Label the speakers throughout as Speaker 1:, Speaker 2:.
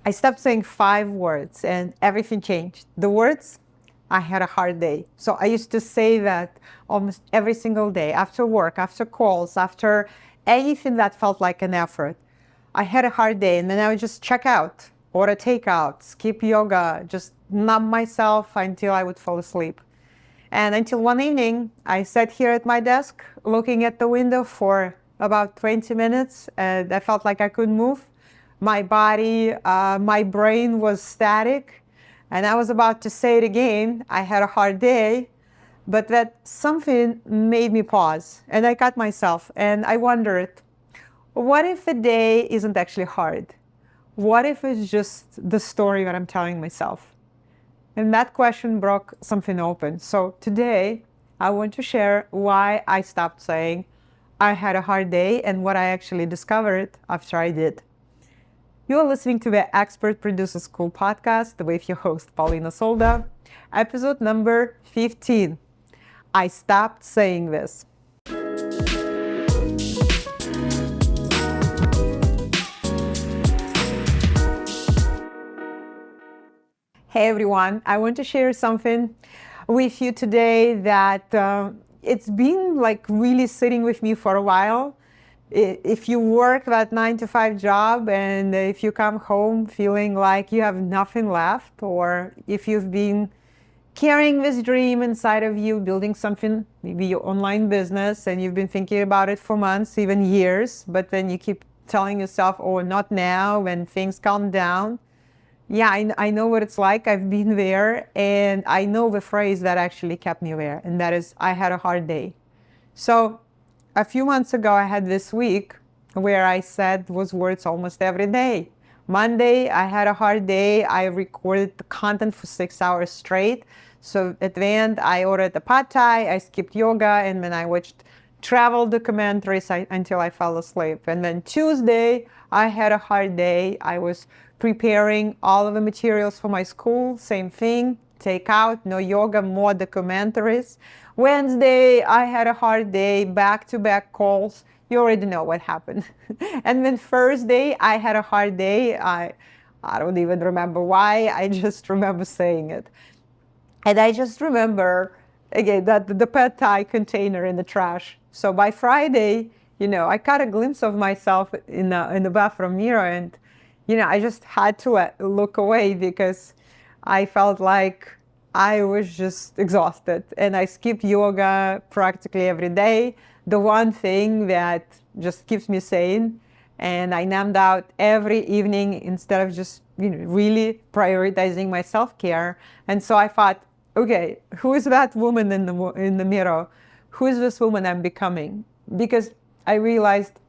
Speaker 1: I stopped saying 5 words and everything changed. The words, I had a hard day. So I used to say that almost every single day, after work, after calls, after anything that felt like an effort. I had a hard day, and then I would just check out, order takeout, skip yoga, just numb myself until I would fall asleep. And until one evening, I sat here at my desk looking at the window for about 20 minutes, and I felt like I couldn't move. My body, my brain was static, and I was about to say it again. I had a hard day, but that something made me pause, and I caught myself, and I wondered, what if a day isn't actually hard? What if it's just the story that I'm telling myself? And that question broke something open. So today, I want to share why I stopped saying I had a hard day and what I actually discovered after I did. You're listening to the Expert Producer School podcast with your host, Paulina Solda, episode number 15. I stopped saying this. Hey everyone, I want to share something with you today that it's been like really sitting with me for a while. If you work that 9-to-5 job and if you come home feeling like you have nothing left, or if you've been carrying this dream inside of you, building something, maybe your online business, and you've been thinking about it for months, even years, but then you keep telling yourself, oh, not now, when things calm down. Yeah, I know what it's like. I've been there, and I know the phrase that actually kept me there, and that is, I had a hard day. So a few months ago, I had this week where I said those words almost every day. Monday, I had a hard day. I recorded the content for 6 hours straight. So at the end, I ordered a pad thai, I skipped yoga, and then I watched travel documentaries until I fell asleep. And then Tuesday, I had a hard day. I was preparing all of the materials for my school, same thing, take out, no yoga, more documentaries. Wednesday, I had a hard day, back-to-back calls. You already know what happened. And then Thursday, I had a hard day. I don't even remember why. I just remember saying it. And I just remember, again, that the pad thai container in the trash. So by Friday, I caught a glimpse of myself in the bathroom mirror, and I just had to look away because I felt like I was just exhausted. And I skip yoga practically every day, the one thing that just keeps me sane. And I numbed out every evening instead of just really prioritizing my self-care. And so I thought, okay, who is that woman in the mirror? Who is this woman I'm becoming? Because I realized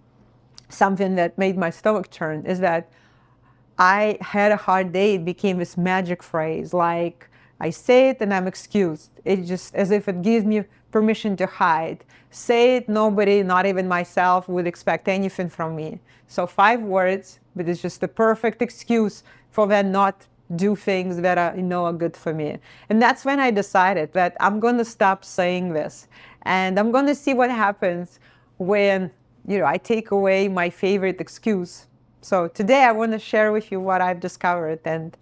Speaker 1: something that made my stomach turn is that I had a hard day. It became this magic phrase, like I say it and I'm excused. It's just as if it gives me permission to hide. Say it, nobody, not even myself, would expect anything from me. So 5 words, but it's just the perfect excuse for them not do things that are good for me. And that's when I decided that I'm going to stop saying this. And I'm going to see what happens when, I take away my favorite excuse. So today I want to share with you what I've discovered, and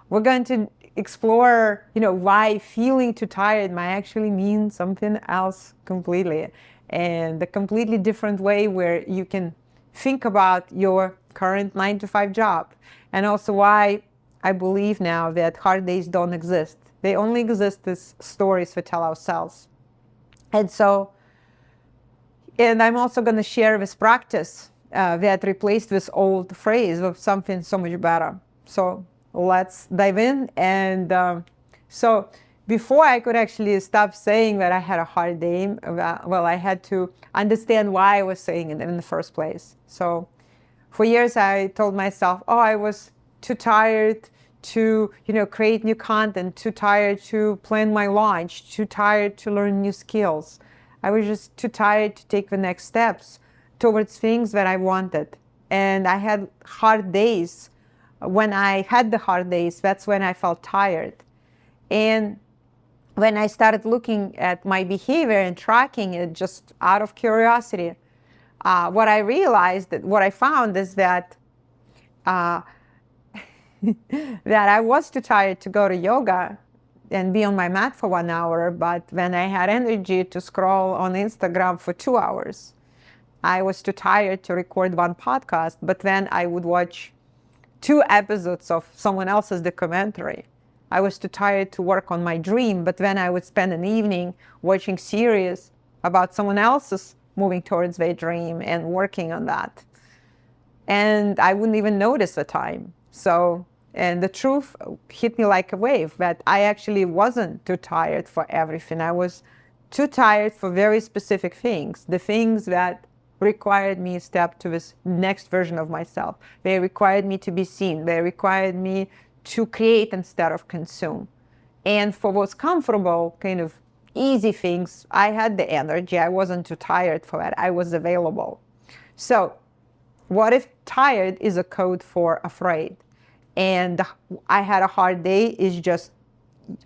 Speaker 1: we're going to explore, why feeling too tired might actually mean something else completely, and a completely different way where you can think about your current 9-to-5 job, and also why I believe now that hard days don't exist. They only exist as stories we tell ourselves. And I'm also going to share this practice that replaced this old phrase with something so much better. So let's dive in. And so before I could actually stop saying that I had a hard day, well, I had to understand why I was saying it in the first place. So for years, I told myself, oh, I was too tired to, create new content, too tired to plan my launch, too tired to learn new skills. I was just too tired to take the next steps towards things that I wanted. And I had hard days. When I had the hard days, that's when I felt tired. And when I started looking at my behavior and tracking it just out of curiosity, what I found is that that I was too tired to go to yoga and be on my mat for 1 hour, but when I had energy to scroll on Instagram for 2 hours, I was too tired to record one podcast, but then I would watch 2 episodes of someone else's documentary. I was too tired to work on my dream, but then I would spend an evening watching series about someone else's moving towards their dream and working on that. And I wouldn't even notice the time. So, and the truth hit me like a wave that I actually wasn't too tired for everything. I was too tired for very specific things, the things that required me to step to this next version of myself. They required me to be seen. They required me to create instead of consume. And for what's comfortable, kind of easy things, I had the energy. I wasn't too tired for that. I was available. So what if tired is a code for afraid? And I had a hard day is just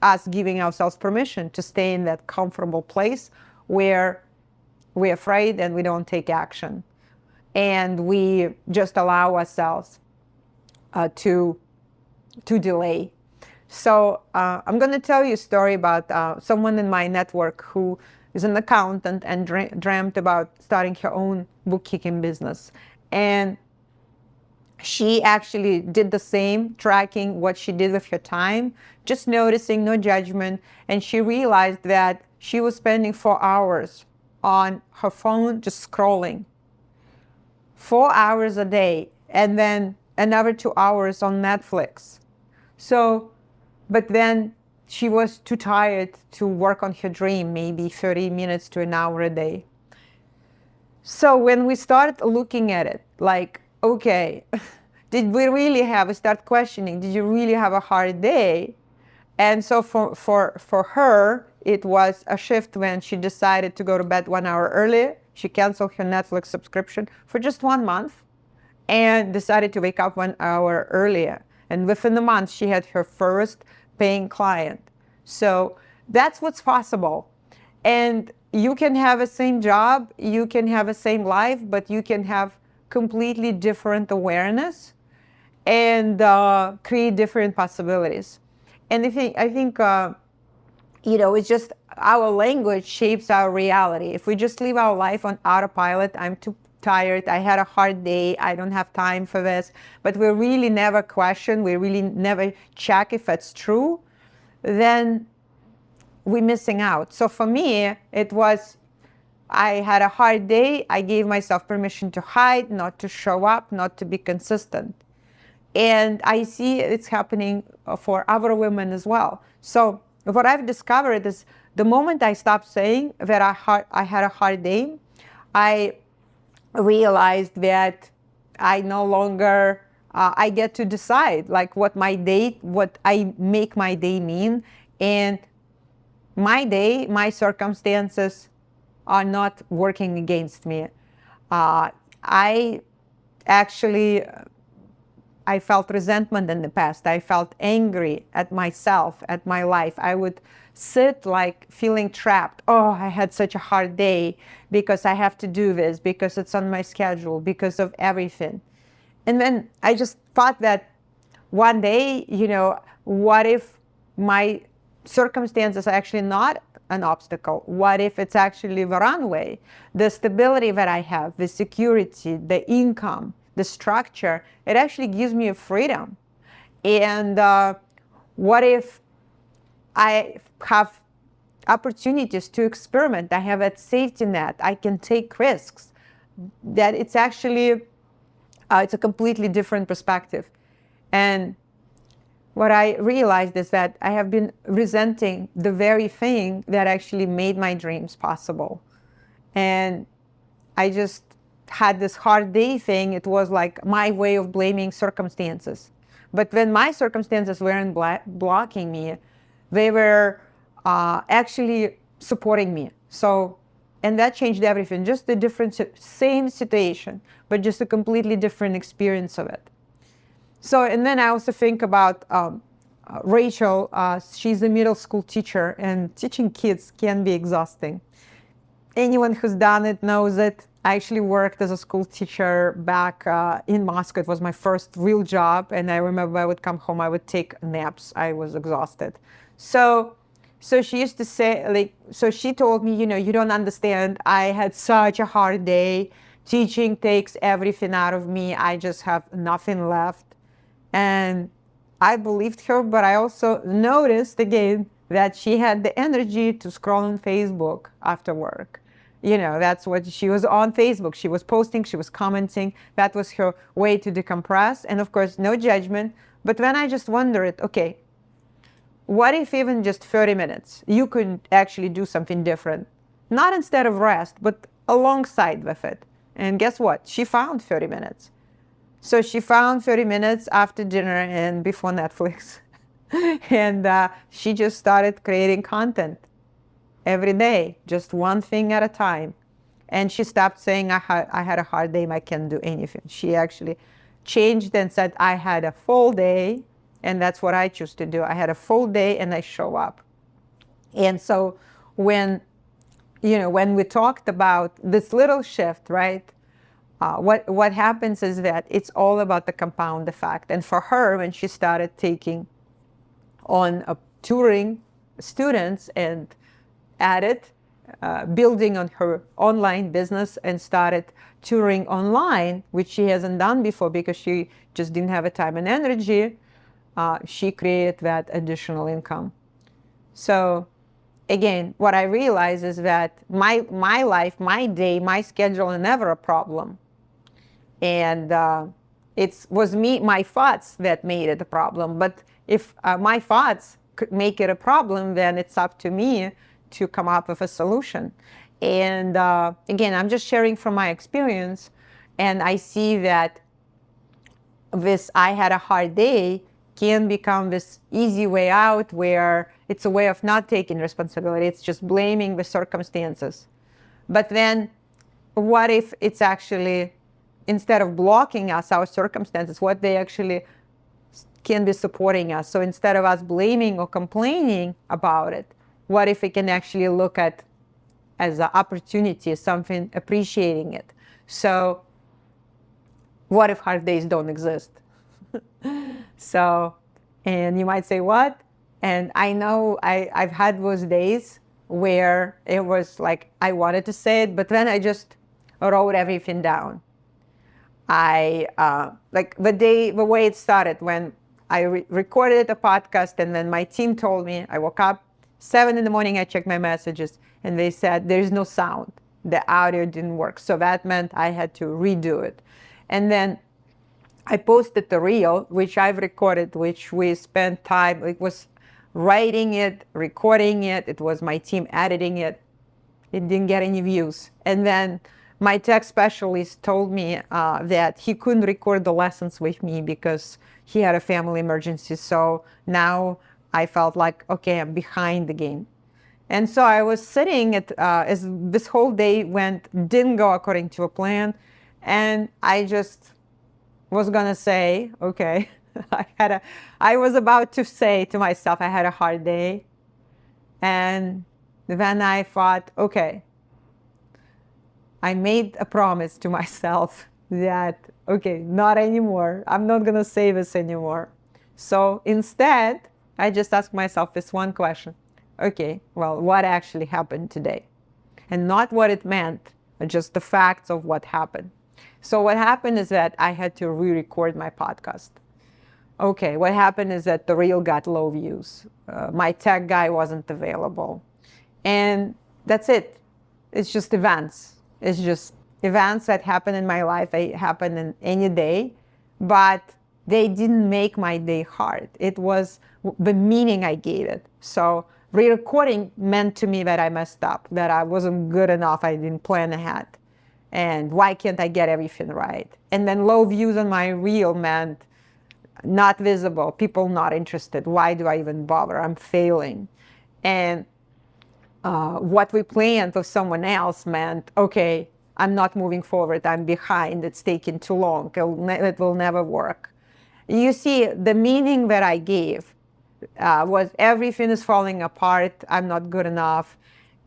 Speaker 1: us giving ourselves permission to stay in that comfortable place where we're afraid and we don't take action. And we just allow ourselves to delay. So I'm going to tell you a story about someone in my network who is an accountant and dreamt about starting her own bookkeeping business. And she actually did the same, tracking what she did with her time, just noticing, no judgment. And she realized that she was spending 4 hours on her phone, just scrolling. 4 hours a day, and then another 2 hours on Netflix. So, but then she was too tired to work on her dream, maybe 30 minutes to an hour a day. So when we start looking at it, like, okay, did we really we start questioning, did you really have a hard day? And so for her, it was a shift when she decided to go to bed 1 hour early. She canceled her Netflix subscription for just 1 month and decided to wake up 1 hour earlier. And within the month, she had her first paying client. So that's what's possible. And you can have the same job, you can have the same life, but you can have completely different awareness and create different possibilities. And I think it's just our language shapes our reality. If we just live our life on autopilot, I'm too tired, I had a hard day, I don't have time for this, but we really never question, we really never check if it's true, then we're missing out. So for me, it was, I had a hard day, I gave myself permission to hide, not to show up, not to be consistent. And I see it's happening for other women as well. So what I've discovered is the moment I stopped saying that I had a hard day, I realized that I no longer, I get to decide like what I make my day mean. And my day, my circumstances are not working against me. I felt resentment in the past. I felt angry at myself, at my life. I would sit like feeling trapped. Oh, I had such a hard day because I have to do this, because it's on my schedule, because of everything. And then I just thought that one day, what if my circumstances are actually not an obstacle? What if it's actually the runway? The stability that I have, the security, the income, the structure, it actually gives me a freedom. And what if I have opportunities to experiment? I have a safety net. I can take risks. That it's actually, it's a completely different perspective. And what I realized is that I have been resenting the very thing that actually made my dreams possible. And I just had this hard day thing. It was like my way of blaming circumstances. But when my circumstances weren't blocking me, they were actually supporting me. So, and that changed everything. Just a different, same situation, but just a completely different experience of it. So, and then I also think about Rachel. She's a middle school teacher, and teaching kids can be exhausting. anyone who's done it knows it. I actually worked as a school teacher back in Moscow. It was my first real job. And I remember I would come home, I would take naps. I was exhausted. So, so she used to say, like, so she told me, you don't understand. I had such a hard day. Teaching takes everything out of me. I just have nothing left. And I believed her, but I also noticed again that she had the energy to scroll on Facebook after work. That's what she was on Facebook. She was posting, she was commenting. That was her way to decompress. And of course, no judgment. But when I just wondered, okay, what if even just 30 minutes, you could actually do something different? Not instead of rest, but alongside with it. And guess what? She found 30 minutes. So she found 30 minutes after dinner and before Netflix. And she just started creating content every day, just one thing at a time. And she stopped saying, I had a hard day, I can't do anything. She actually changed and said, I had a full day, and that's what I choose to do. I had a full day and I show up. And so when we talked about this little shift, right? What happens is that it's all about the compound effect. And for her, when she started taking on tutoring students and added, building on her online business and started tutoring online, which she hasn't done before because she just didn't have the time and energy, she created that additional income. So again, what I realize is that my life, my day, my schedule are never a problem. And it was my thoughts that made it a problem. But if my thoughts could make it a problem, then it's up to me to come up with a solution. And again, I'm just sharing from my experience. And I see that this I had a hard day can become this easy way out where it's a way of not taking responsibility. It's just blaming the circumstances. But then what if it's actually, instead of blocking us, our circumstances, what they actually can be supporting us? So instead of us blaming or complaining about it, what if we can actually look at as an opportunity, something, appreciating it? So what if hard days don't exist? So, and you might say, what? And I know I've had those days where it was like, I wanted to say it, but then I just wrote everything down. Like the way it started, when I recorded a podcast, and then my team told me, I woke up 7 in the morning, I checked my messages, and they said, there's no sound. The audio didn't work. So that meant I had to redo it. And then I posted the reel, which I've recorded, which we spent time, it was writing it, recording it. It was my team editing it. It didn't get any views. And then my tech specialist told me that he couldn't record the lessons with me because he had a family emergency. So now I felt like, okay, I'm behind the game. And so I was sitting as this whole day didn't go according to a plan. And I just was gonna say, okay, I was about to say to myself, I had a hard day. And then I thought, okay, I made a promise to myself that, okay, not anymore. I'm not gonna say this anymore. So instead, I just asked myself this one question. Okay, well, what actually happened today? And not what it meant, but just the facts of what happened. So what happened is that I had to re-record my podcast. Okay, what happened is that the reel got low views. My tech guy wasn't available. And that's it. It's just events. It's just events that happen in my life. They happen in any day, but they didn't make my day hard. It was the meaning I gave it. So re-recording meant to me that I messed up, that I wasn't good enough, I didn't plan ahead. And why can't I get everything right? And then low views on my reel meant not visible, people not interested. Why do I even bother? I'm failing. And what we planned with someone else meant, okay, I'm not moving forward, I'm behind, it's taking too long, it will never work. You see, the meaning that I gave was everything is falling apart, I'm not good enough.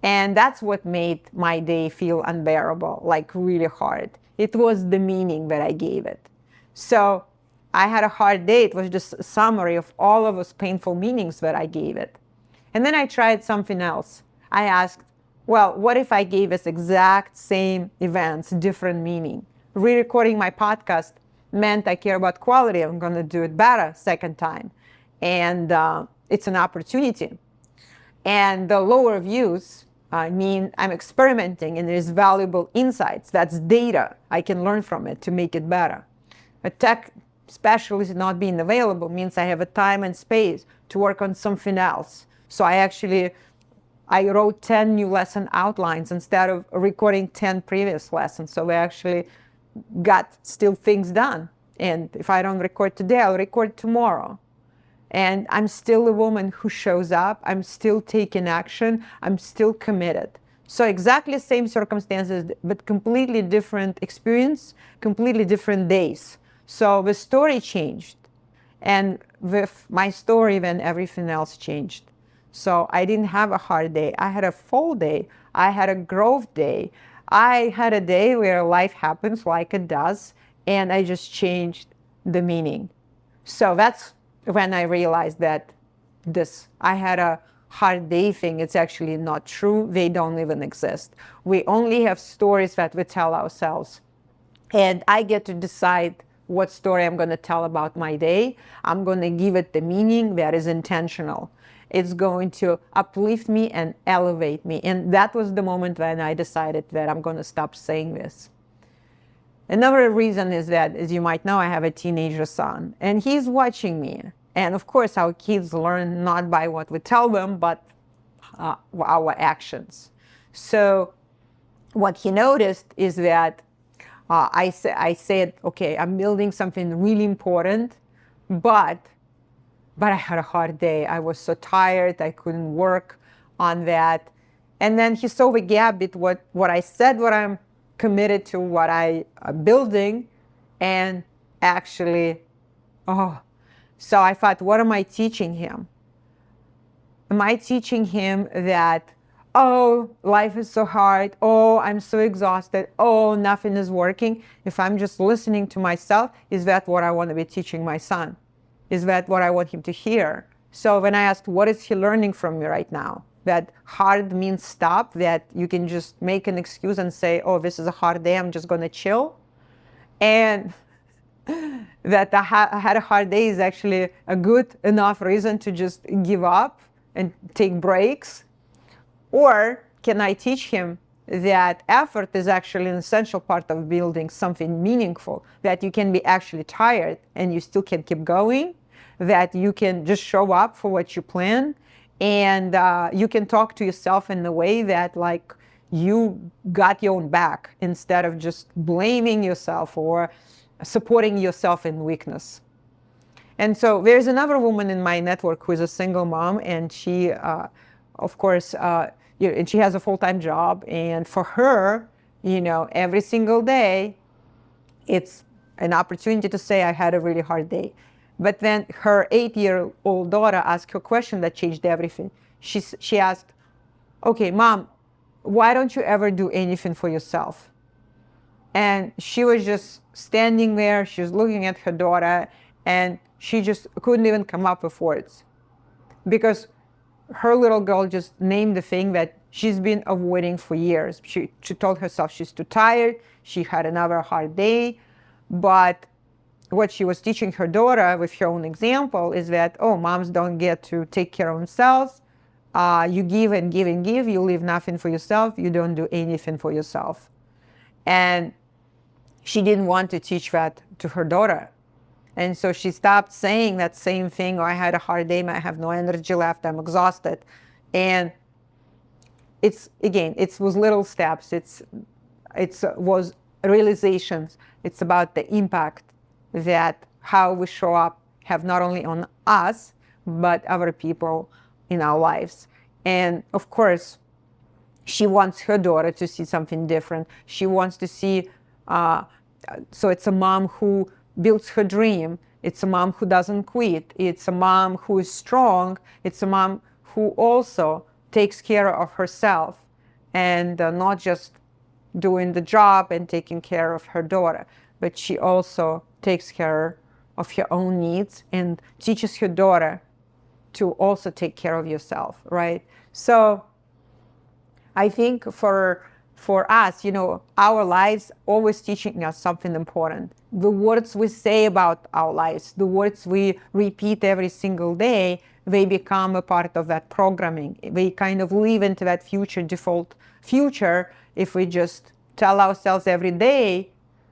Speaker 1: And that's what made my day feel unbearable, like really hard. It was the meaning that I gave it. So I had a hard day. It was just a summary of all of those painful meanings that I gave it. And then I tried something else. I asked, well, what if I gave this exact same events different meaning? Re-recording my podcast meant I care about quality. I'm going to do it better second time. And it's an opportunity. And the lower views mean I'm experimenting and there's valuable insights. That's data. I can learn from it to make it better. A tech specialist not being available means I have a time and space to work on something else. So I wrote 10 new lesson outlines instead of recording 10 previous lessons. So we actually got still things done. And if I don't record today, I'll record tomorrow. And I'm still a woman who shows up. I'm still taking action. I'm still committed. So exactly same circumstances, but completely different experience, completely different days. So the story changed. And with my story, then everything else changed. So I didn't have a hard day. I had a full day. I had a growth day. I had a day where life happens like it does, and I just changed the meaning. So that's when I realized that I had a hard day thing. It's actually not true. They don't even exist. We only have stories that we tell ourselves. And I get to decide what story I'm going to tell about my day. I'm going to give it the meaning that is intentional. It's going to uplift me and elevate me. And that was the moment when I decided that I'm going to stop saying this. Another reason is that, as you might know, I have a teenager son, and he's watching me. And of course, our kids learn not by what we tell them, but our actions. So what he noticed is that I said, okay, I'm building something really important, but I had a hard day. I was so tired. I couldn't work on that. And then he saw the gap between what I said, what I'm committed to, what I am building, and actually, so I thought, what am I teaching him? Am I teaching him that, oh, life is so hard, oh, I'm so exhausted, oh, nothing is working? If I'm just listening to myself, is that what I want to be teaching my son? Is that what I want him to hear? So when I asked, what is he learning from me right now? That hard means stop, that you can just make an excuse and say, oh, this is a hard day, I'm just going to chill. And that I had a hard day is actually a good enough reason to just give up and take breaks. Or can I teach him that effort is actually an essential part of building something meaningful, that you can be actually tired and you still can keep going, that you can just show up for what you plan, and you can talk to yourself in the way that like you got your own back instead of just blaming yourself or supporting yourself in weakness. And so there's another woman in my network who is a single mom, and she, of course, and she has a full-time job. And for her, every single day, it's an opportunity to say, I had a really hard day. But then her 8-year-old daughter asked her a question that changed everything. She asked, okay, Mom, why don't you ever do anything for yourself? And she was just standing there. She was looking at her daughter, and she just couldn't even come up with words. Because her little girl just named the thing that she's been avoiding for years. She told herself she's too tired. She had another hard day. But what she was teaching her daughter with her own example is that, oh, moms don't get to take care of themselves. You give and give and give. You leave nothing for yourself. You don't do anything for yourself. And she didn't want to teach that to her daughter. And so she stopped saying that same thing, oh, I had a hard day, I have no energy left, I'm exhausted. And it was little steps. It was realizations. It's about the impact that how we show up have not only on us, but other people in our lives. And of course, she wants her daughter to see something different. She wants to see, so it's a mom who builds her dream. It's a mom who doesn't quit. It's a mom who is strong. It's a mom who also takes care of herself. and not just doing the job and taking care of her daughter, but she also takes care of her own needs and teaches her daughter to also take care of yourself, right? So I think for us, our lives always teaching us something important. The words we say about our lives, the words we repeat every single day, they become a part of that programming. They kind of live into that default future if we just tell ourselves every day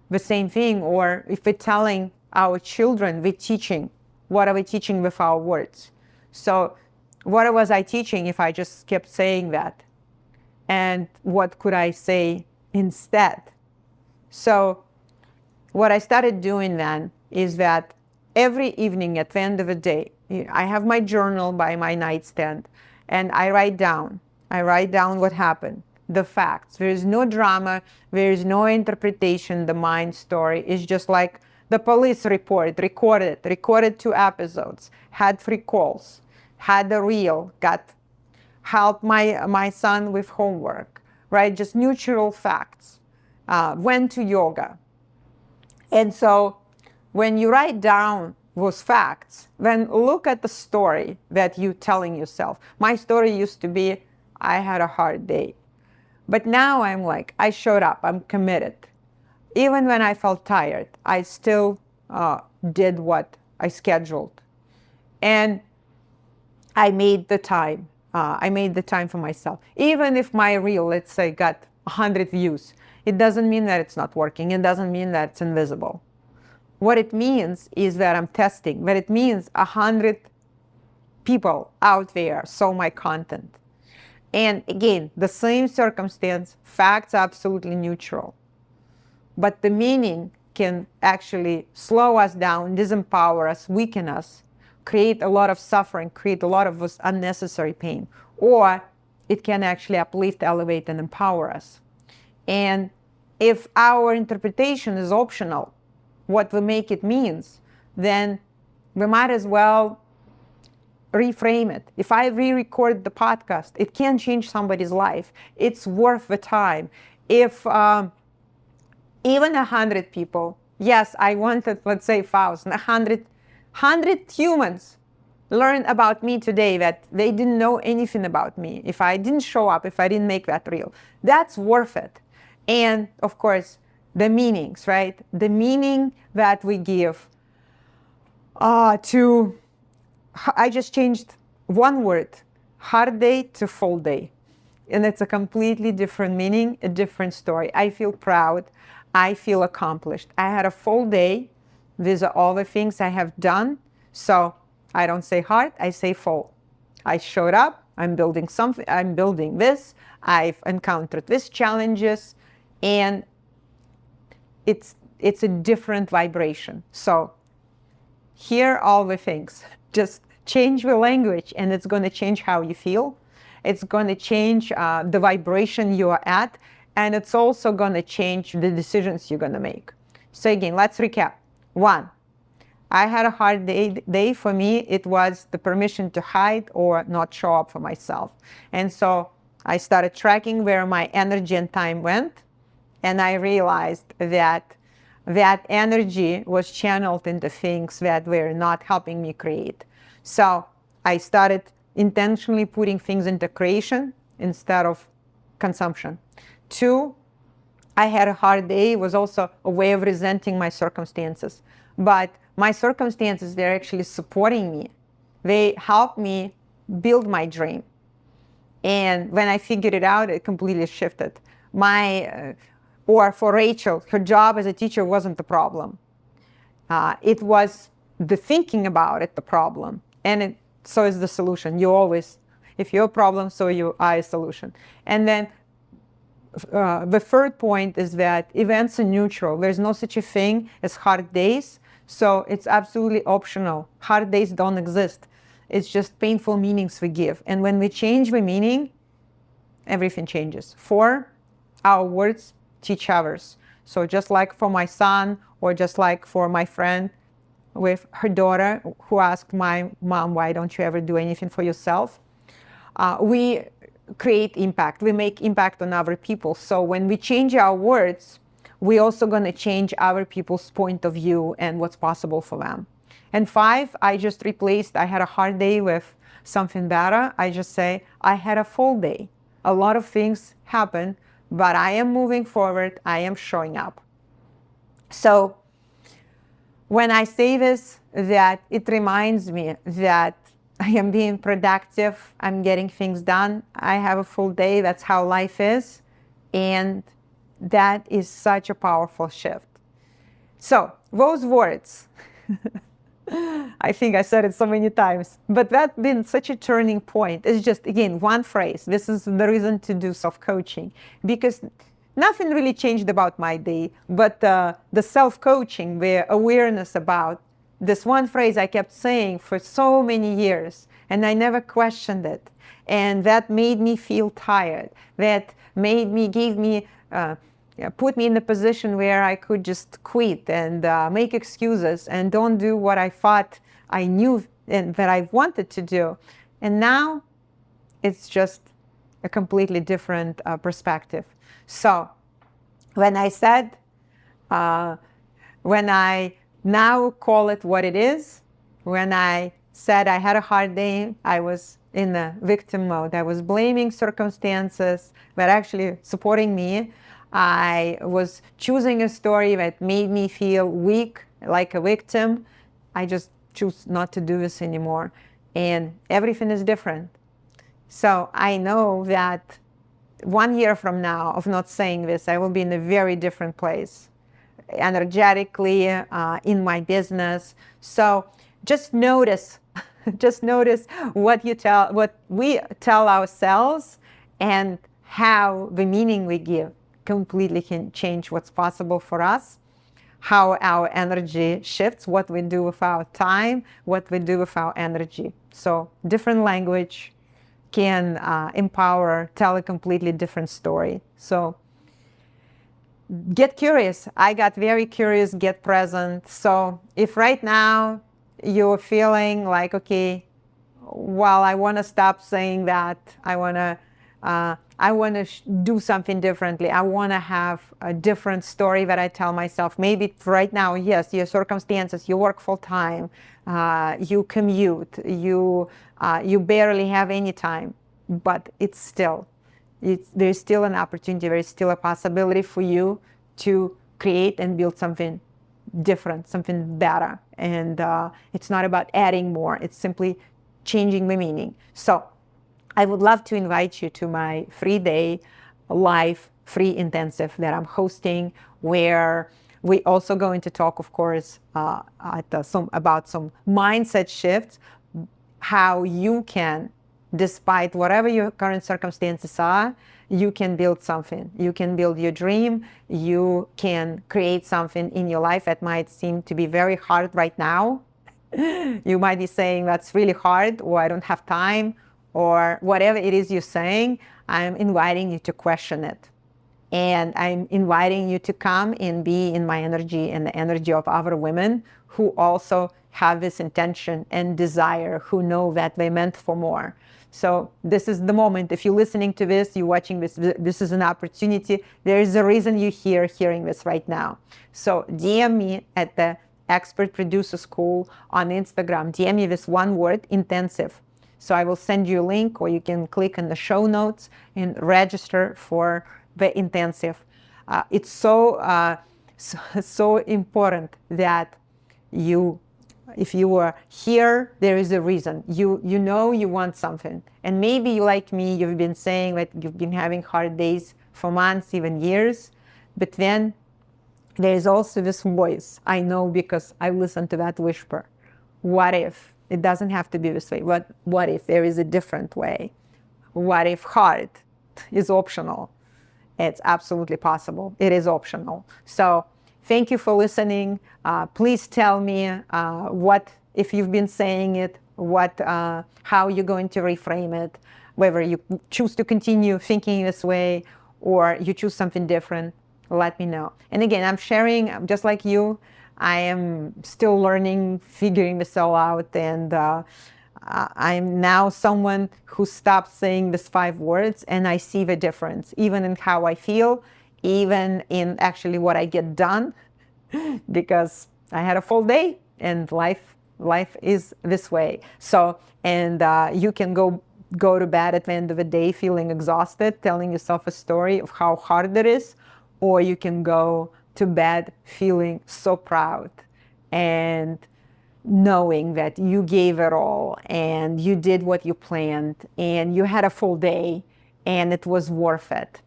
Speaker 1: the same thing, or if we're telling our children, we're teaching. What are we teaching with our words? So what was I teaching if I just kept saying that? And what could I say instead? So what I started doing then is that every evening at the end of the day, I have my journal by my nightstand, and I write down what happened, the facts. There is no drama, there is no interpretation. The mind story is just like the police report, recorded 2 episodes, had 3 calls, had a reel, got help my son with homework, right? Just neutral facts. Went to yoga. And so when you write down those facts, then look at the story that you're telling yourself. My story used to be, I had a hard day. But now I'm like, I showed up, I'm committed. Even when I felt tired, I still did what I scheduled. And I made the time. I made the time for myself. Even if my reel, let's say, got 100 views, it doesn't mean that it's not working. It doesn't mean that it's invisible. What it means is that I'm testing. But it means 100 people out there saw my content. And again, the same circumstance, facts are absolutely neutral. But the meaning can actually slow us down, disempower us, weaken us, create a lot of suffering, create a lot of unnecessary pain. Or it can actually uplift, elevate, and empower us. And if our interpretation is optional, what we make it means, then we might as well reframe it. If I re-record the podcast, it can change somebody's life. It's worth the time. If even 100 people, yes, I wanted, let's say 1,000, 100 humans learn about me today that they didn't know anything about me. If I didn't show up, if I didn't make that reel, that's worth it. And of course, the meanings, right? The meaning that we give to, I just changed one word, hard day to full day. And it's a completely different meaning, a different story. I feel proud. I feel accomplished. I had a full day. These are all the things I have done. So I don't say hard, I say full. I showed up. I'm building something. I'm building this. I've encountered these challenges. And it's a different vibration. So here are all the things. Just change the language and it's going to change how you feel. It's going to change the vibration you are at. And it's also going to change the decisions you're going to make. So again, let's recap. 1, I had a hard day. For me, it was the permission to hide or not show up for myself. And so I started tracking where my energy and time went. And I realized that that energy was channeled into things that were not helping me create. So I started intentionally putting things into creation instead of consumption. 2, I had a hard day. It was also a way of resenting my circumstances. But my circumstances, they're actually supporting me. They help me build my dream. And when I figured it out, it completely shifted. Or for Rachel, her job as a teacher wasn't the problem. It was the thinking about it, the problem. And so is the solution. You always, if you're a problem, so you are a solution. And then the third point is that events are neutral. There's no such a thing as hard days. So it's absolutely optional. Hard days don't exist. It's just painful meanings we give. And when we change the meaning, everything changes. 4, our words teach others. So just like for my son, or just like for my friend with her daughter who asked my mom, why don't you ever do anything for yourself? We create impact. We make impact on other people. So when we change our words, we're also going to change other people's point of view and what's possible for them. And 5, I just replaced I had a hard day with something better. I just say I had a full day. A lot of things happen, but I am moving forward. I am showing up. So when I say this, that it reminds me that I am being productive. I'm getting things done. I have a full day. That's how life is. And that is such a powerful shift. So those words, I think I said it so many times, but that's been such a turning point. It's just, again, one phrase. This is the reason to do self-coaching, because nothing really changed about my day, but the self-coaching, the awareness about this one phrase I kept saying for so many years, and I never questioned it. And that made me feel tired. That made me, put me in a position where I could just quit and make excuses and don't do what I thought I knew and that I wanted to do. And now it's just a completely different perspective. So when I said, when I now call it what it is, when I said I had a hard day, I was in the victim mode. I was blaming circumstances, but actually supporting me. I was choosing a story that made me feel weak, like a victim. I just choose not to do this anymore. And everything is different. So I know that 1 year from now of not saying this, I will be in a very different place, energetically, in my business. So just notice, just notice what we tell ourselves, and how the meaning we give completely can change what's possible for us, how our energy shifts, what we do with our time, what we do with our energy. So different language can empower, tell a completely different story. So get curious. I got very curious, get present. So if right now you're feeling like, okay, well, I want to stop saying that, I want to do something differently. I want to have a different story that I tell myself. Maybe right now, yes, your circumstances, you work full time, you commute, you barely have any time, but there's still an opportunity, there's still a possibility for you to create and build something different, something better. And it's not about adding more, it's simply changing the meaning. So I would love to invite you to my 3-day live free intensive that I'm hosting, where we also going to talk, of course, about some mindset shifts, how you can, despite whatever your current circumstances are, you can build something. You can build your dream. You can create something in your life that might seem to be very hard right now. You might be saying that's really hard, or I don't have time, or whatever it is you're saying. I'm inviting you to question it. And I'm inviting you to come and be in my energy and the energy of other women who also have this intention and desire, who know that they meant for more. So this is the moment. If you're listening to this, you're watching this, this is an opportunity. There is a reason you're hearing this right now. So DM me at the Expert Producer School on Instagram. DM me this one word, intensive. So I will send you a link, or you can click in the show notes and register for the intensive. It's so important that if you are here, there is a reason. You know you want something. And maybe you, like me, you've been saying that you've been having hard days for months, even years. But then there is also this voice. I know, because I listen to that whisper. What if? It doesn't have to be this way. What if there is a different way? What if hard is optional? It's absolutely possible. It is optional. So thank you for listening. Please tell me what, if you've been saying it, how you're going to reframe it, whether you choose to continue thinking this way or you choose something different. Let me know. And again, I'm sharing, just like you, I am still learning, figuring this all out, and I'm now someone who stopped saying these 5 words, and I see the difference, even in how I feel, even in actually what I get done, because I had a full day, and life is this way. So, and you can go to bed at the end of the day feeling exhausted, telling yourself a story of how hard it is, or you can go to bed feeling so proud and knowing that you gave it all and you did what you planned and you had a full day and it was worth it.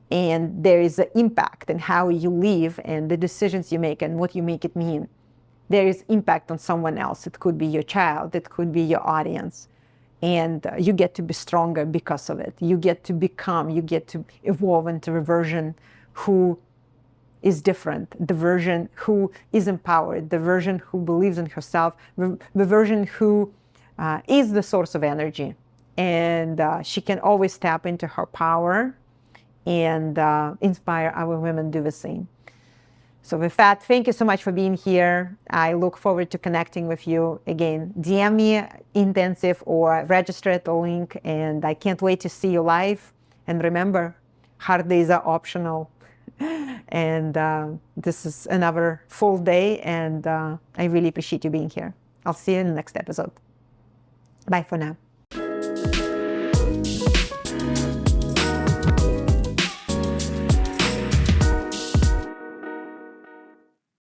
Speaker 1: And there is an impact in how you live and the decisions you make and what you make it mean. There is impact on someone else. It could be your child, it could be your audience. And you get to be stronger because of it. You get to evolve into a version who is different, the version who is empowered, the version who believes in herself, the version who is the source of energy. And she can always tap into her power and inspire our women to do the same. So with that, thank you so much for being here. I look forward to connecting with you again. DM me intensive or register at the link, and I can't wait to see you live. And remember, hard days are optional. And this is another full day, and I really appreciate you being here. I'll see you in the next episode. Bye for now.